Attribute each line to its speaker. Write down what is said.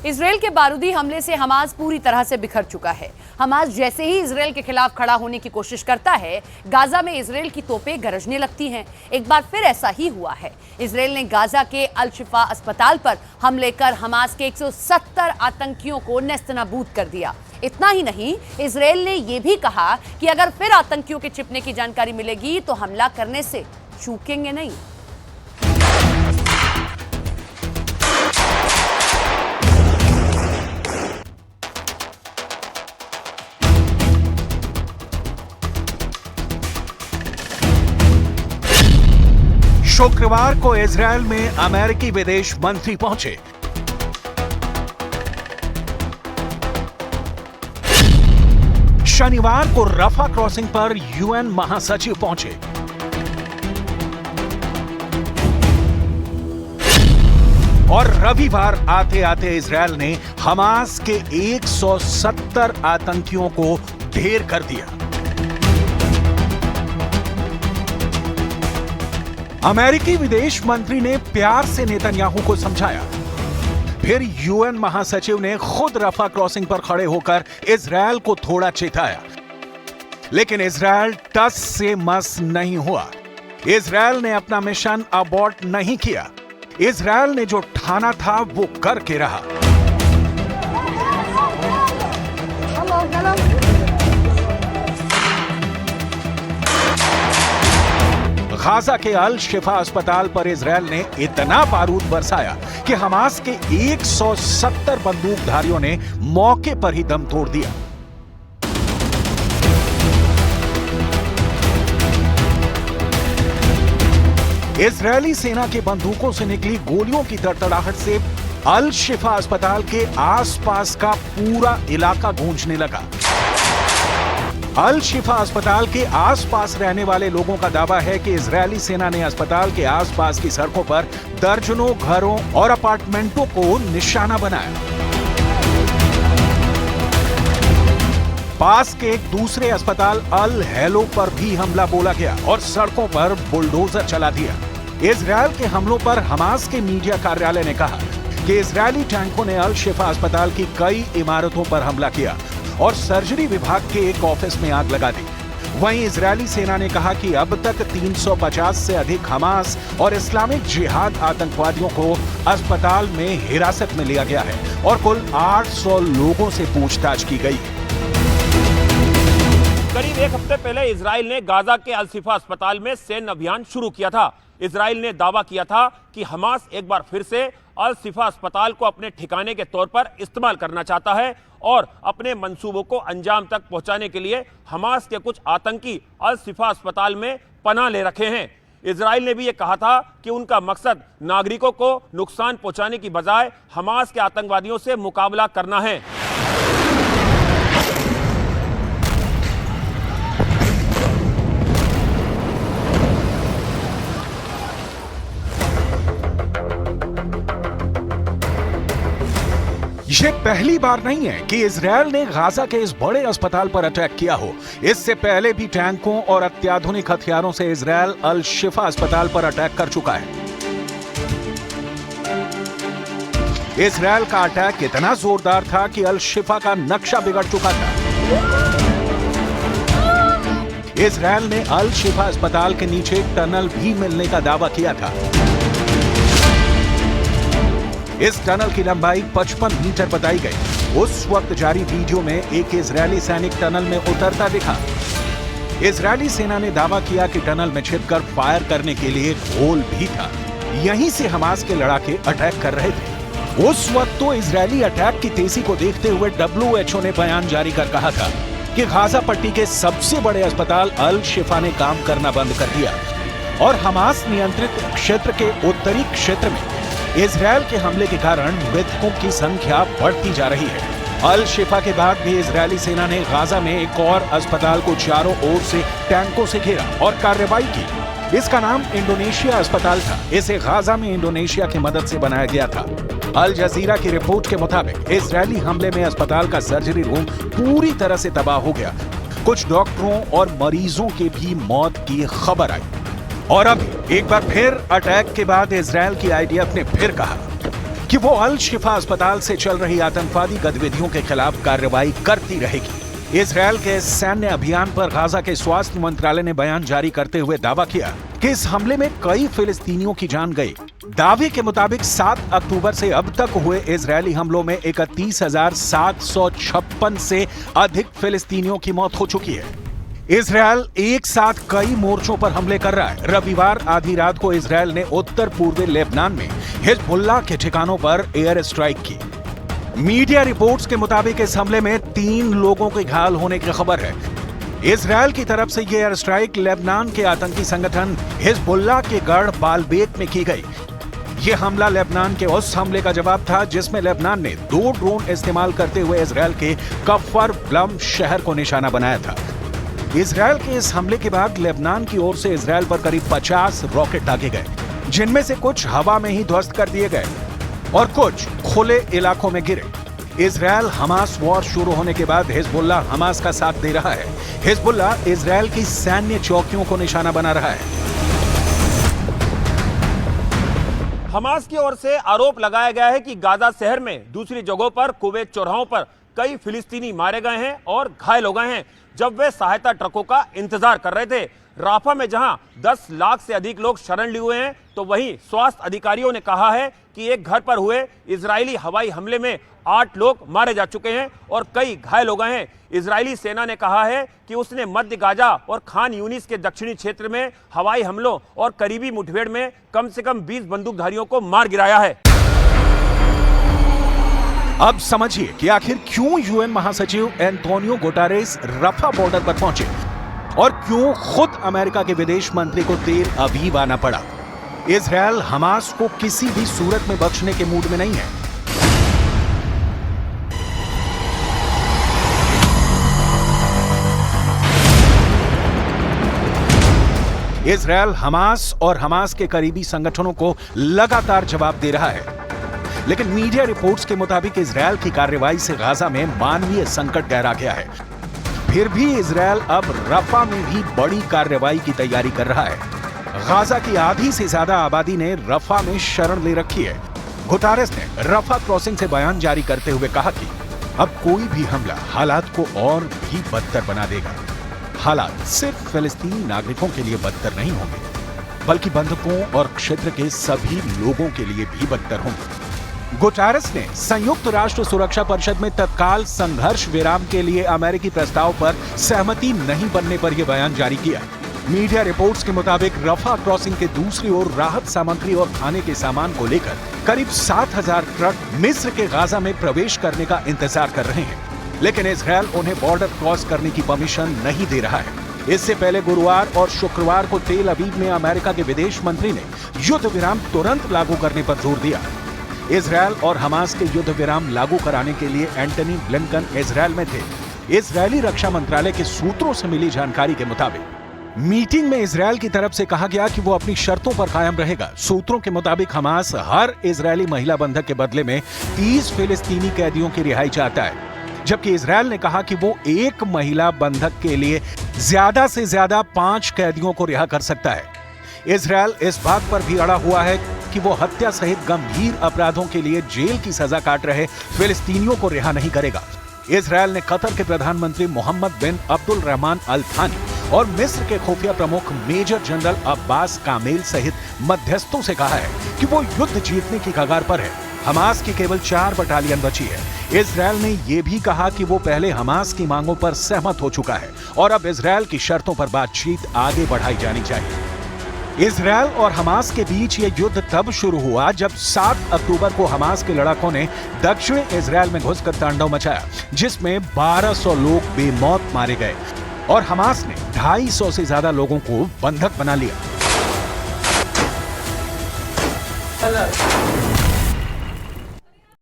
Speaker 1: Israel के बारूदी हमले से हमास पूरी तरह से बिखर चुका है। हमास जैसे ही इजराइल के खिलाफ खड़ा होने की कोशिश करता है, गाजा में इजराइल की तोपें गरजने लगती हैं। एक बार फिर ऐसा ही हुआ है। इजराइल ने गाजा के अल शिफा अस्पताल पर हमले कर हमास के 170 आतंकियों को नेस्तनाबूद कर दिया। इतना ही नहीं, इजराइल ने यह भी कहा कि अगर फिर आतंकियों के छिपने की जानकारी मिलेगी तो हमला करने से चूकेंगे नहीं।
Speaker 2: शुक्रवार को इजरायल में अमेरिकी विदेश मंत्री पहुंचे। शनिवार को रफा क्रॉसिंग पर यूएन महासचिव पहुंचे। और रविवार आते आते इजरायल ने हमास के 170 आतंकियों को ढेर कर दिया। अमेरिकी विदेश मंत्री ने प्यार से नेतन्याहू को समझाया। फिर यूएन महासचिव ने खुद रफा क्रॉसिंग पर खड़े होकर इजरायल को थोड़ा चेताया। लेकिन इजरायल टस से मस नहीं हुआ। इजरायल ने अपना मिशन अबॉर्ट नहीं किया। इजरायल ने जो ठाना था वो करके रहा। गाजा के अल शिफा अस्पताल पर इजरायल ने इतना बारूद बरसाया कि हमास के 170 बंदूकधारियों ने मौके पर ही दम तोड़ दिया। इजरायली सेना के बंदूकों से निकली गोलियों की तड़तड़ाहट से अल शिफा अस्पताल के आसपास का पूरा इलाका गूंजने लगा। अल शिफा अस्पताल के आसपास रहने वाले लोगों का दावा है कि इजरायली सेना ने अस्पताल के आसपास की सड़कों पर दर्जनों घरों और अपार्टमेंटों को निशाना बनाया। पास के एक दूसरे अस्पताल अल हेलो पर भी हमला बोला गया और सड़कों पर बुलडोजर चला दिया। इजरायल के हमलों पर हमास के मीडिया कार्यालय ने कहा कि इजरायली टैंकों ने अल शिफा अस्पताल की कई इमारतों पर हमला किया और सर्जरी विभाग के एक ऑफिस में आग लगा दी। वहीं इजरायली सेना ने कहा कि अब तक 350 से अधिक हमास और इस्लामिक जिहाद आतंकवादियों को अस्पताल में हिरासत में लिया गया है और कुल 800 लोगों से पूछताछ की गई।
Speaker 3: करीब एक हफ्ते पहले इजराइल ने गाजा के अल शिफा अस्पताल में सैन्य अभियान शुरू किया था। इजराइल ने दावा किया था कि हमास एक बार फिर से अल शिफा अस्पताल को अपने ठिकाने के तौर पर इस्तेमाल करना चाहता है और अपने मंसूबों को अंजाम तक पहुंचाने के लिए हमास के कुछ आतंकी अल शिफा अस्पताल में पनाह ले रखे हैं। इजराइल ने भी यह कहा था कि उनका मकसद नागरिकों को नुकसान पहुंचाने की बजाय हमास के आतंकवादियों से मुकाबला करना है।
Speaker 2: ये पहली बार नहीं है कि इजरायल ने गाजा के इस बड़े अस्पताल पर अटैक किया हो। इससे पहले भी टैंकों और अत्याधुनिक हथियारों से इजरायल अल शिफा अस्पताल पर अटैक कर चुका है। इजरायल का अटैक इतना जोरदार था कि अल शिफा का नक्शा बिगड़ चुका था। इजरायल ने अल शिफा अस्पताल के नीचे टनल भी मिलने का दावा किया था। इस टनल की लंबाई 55 मीटर बताई गई। उस वक्त जारी वीडियो में एक इजरायली सैनिक टनल में उतरता दिखा। इजरायली सेना ने दावा किया कि टनल में छिपकर फायर करने के लिए होल भी था। यहीं से हमास के लड़ाके अटैक कर रहे थे। उस वक्त तो इजरायली अटैक की तेजी को देखते हुए WHO ने बयान जारी कर कहा था कि गाजा पट्टी के सबसे बड़े अस्पताल अल शिफा ने काम करना बंद कर दिया और हमास नियंत्रित क्षेत्र के उत्तरी क्षेत्र में इजरायल के हमले के कारण मृतकों की संख्या बढ़ती जा रही है। अल शिफा के बाद भी इजरायली सेना ने गाजा में एक और अस्पताल को चारों ओर से टैंकों से घेरा और कार्रवाई की। इसका नाम इंडोनेशिया अस्पताल था। इसे गाजा में इंडोनेशिया की मदद से बनाया गया था। अल जजीरा की रिपोर्ट के मुताबिक इजरायली हमले में अस्पताल का सर्जरी रूम पूरी तरह से तबाह हो गया। कुछ डॉक्टरों और मरीजों की भी मौत की खबर आई। और अब एक बार फिर अटैक के बाद इजरायल की आईडीएफ ने फिर कहा कि वो अल शिफा अस्पताल से चल रही आतंकवादी गतिविधियों के खिलाफ कार्रवाई करती रहेगी। इजरायल के सैन्य अभियान पर गाजा के स्वास्थ्य मंत्रालय ने बयान जारी करते हुए दावा किया कि इस हमले में कई फिलिस्तीनियों की जान गई। दावे के मुताबिक 7 अक्टूबर से अब तक हुए इजरायली हमलों में 31,756 से अधिक फिलिस्तीनियों की मौत हो चुकी है। इजरायल एक साथ कई मोर्चों पर हमले कर रहा है। रविवार आधी रात को इजरायल ने उत्तर पूर्वी लेबनान में हिजबुल्लाह के ठिकानों पर एयर स्ट्राइक की। मीडिया रिपोर्ट्स के मुताबिक इस हमले में 3 लोगों के घायल होने की खबर है। इजरायल की तरफ से यह एयर स्ट्राइक लेबनान के आतंकी संगठन हिजबुल्लाह के गढ़ बालबेक में की गई। यह हमला लेबनान के उस हमले का जवाब था जिसमें लेबनान ने 2 ड्रोन इस्तेमाल करते हुए इजरायल के कफर ब्लम शहर को निशाना बनाया था। इजरायल के इस हमले के बाद लेबनान की ओर से इजरायल पर करीब 50 रॉकेट दागे गए, जिनमें से कुछ हवा में ही ध्वस्त कर दिए गए और कुछ खुले इलाकों में गिरे। इजरायल हमास वॉर शुरू होने के बाद हिजबुल्लाह हमास का साथ दे रहा है। हिजबुल्लाह इजरायल की सैन्य चौकियों को निशाना बना रहा है।
Speaker 3: हमास की ओर से आरोप लगाया गया है कि गाजा शहर में दूसरी जगहों पर कुवैत चौराहों पर कई फिलिस्तीनी मारे गए हैं और घायल हो गए हैं जब वे सहायता ट्रकों का इंतजार कर रहे थे। राफा में जहां 10 लाख से अधिक लोग शरण लिए हुए हैं, तो वहीं स्वास्थ्य अधिकारियों ने कहा है कि एक घर पर हुए इजरायली हवाई हमले में 8 लोग मारे जा चुके हैं और कई घायल हो गए हैं। इजरायली सेना ने कहा है कि उसने मध्य गाजा और खान यूनिस के दक्षिणी क्षेत्र में हवाई हमलों और करीबी मुठभेड़ में कम से कम 20 बंदूकधारियों को मार गिराया है।
Speaker 2: अब समझिए कि आखिर क्यों यूएन महासचिव एंटोनियो गुटेरेस रफा बॉर्डर पर पहुंचे और क्यों खुद अमेरिका के विदेश मंत्री को तेल अवीव आना पड़ा। इजरायल हमास को किसी भी सूरत में बख्शने के मूड में नहीं है। इजरायल हमास और हमास के करीबी संगठनों को लगातार जवाब दे रहा है, लेकिन मीडिया रिपोर्ट्स के मुताबिक इजरायल की कार्रवाई से गाजा में मानवीय संकट गहरा गया है। फिर भी इजरायल अब रफा में भी बड़ी कार्रवाई की तैयारी कर रहा है। गाजा की आधी से ज्यादा आबादी ने रफा में शरण ले रखी है। गुटेरेस ने रफा क्रॉसिंग से बयान जारी करते हुए कहा कि अब कोई भी हमला हालात को और भी बदतर बना देगा। हालात सिर्फ फिलिस्तीनी नागरिकों के लिए बदतर नहीं होंगे, बल्कि बंधकों और क्षेत्र के सभी लोगों के लिए भी बदतर होंगे। गुटेरेस ने संयुक्त राष्ट्र सुरक्षा परिषद में तत्काल संघर्ष विराम के लिए अमेरिकी प्रस्ताव पर सहमति नहीं बनने पर यह बयान जारी किया। मीडिया रिपोर्ट्स के मुताबिक रफा क्रॉसिंग के दूसरी ओर राहत सामग्री और खाने के सामान को लेकर करीब 7,000 ट्रक मिस्र के गाजा में प्रवेश करने का इंतजार कर रहे हैं, लेकिन इजरायल उन्हें बॉर्डर क्रॉस करने की परमिशन नहीं दे रहा है। इससे पहले गुरुवार और शुक्रवार को तेल अवीव में अमेरिका के विदेश मंत्री ने युद्ध विराम तुरंत लागू करने पर जोर दिया। इजरायल और हमास के युद्ध विराम लागू कराने के लिए एंटनी ब्लिंकन इजरायल में थे। इजरायली रक्षा मंत्रालय के सूत्रों से मिली जानकारी के मुताबिक मीटिंग में इजरायल की तरफ से कहा गया कि वो अपनी शर्तों पर कायम रहेगा। सूत्रों के मुताबिक हमास हर इजरायली महिला बंधक के बदले में 30 फिलिस्तीनी कैदियों की रिहाई चाहता है, जबकि इजरायल ने कहा कि वो एक महिला बंधक के लिए ज्यादा से ज्यादा 5 कैदियों को रिहा कर सकता है। इजरायल इस बात पर भी अड़ा हुआ है कि वो हत्या सहित गंभीर अपराधों के लिए जेल की सजा काट रहे फिलिस्तीनियों को रिहा नहीं करेगा। इजरायल ने कतर के प्रधानमंत्री मोहम्मद बिन अब्दुल रहमान अल थानी और मिस्र के खुफिया प्रमुख मेजर जनरल अब्बास कामेल सहित मध्यस्थों से कहा है कि वो युद्ध जीतने की कगार पर है। हमास की केवल 4 बटालियन बची है। इजरायल ने यह भी कहा कि वो पहले हमास की मांगों पर सहमत हो चुका है और अब इजरायल की शर्तों पर बातचीत आगे बढ़ाई जानी चाहिए। इजरायल और हमास के बीच यह युद्ध तब शुरू हुआ जब 7 अक्टूबर को हमास के लड़ाकों ने दक्षिणी इजरायल में घुसकर तांडव मचाया, जिसमें 1200 लोग बेमौत मारे गए और हमास ने 250 से ज्यादा लोगों को बंधक बना लिया।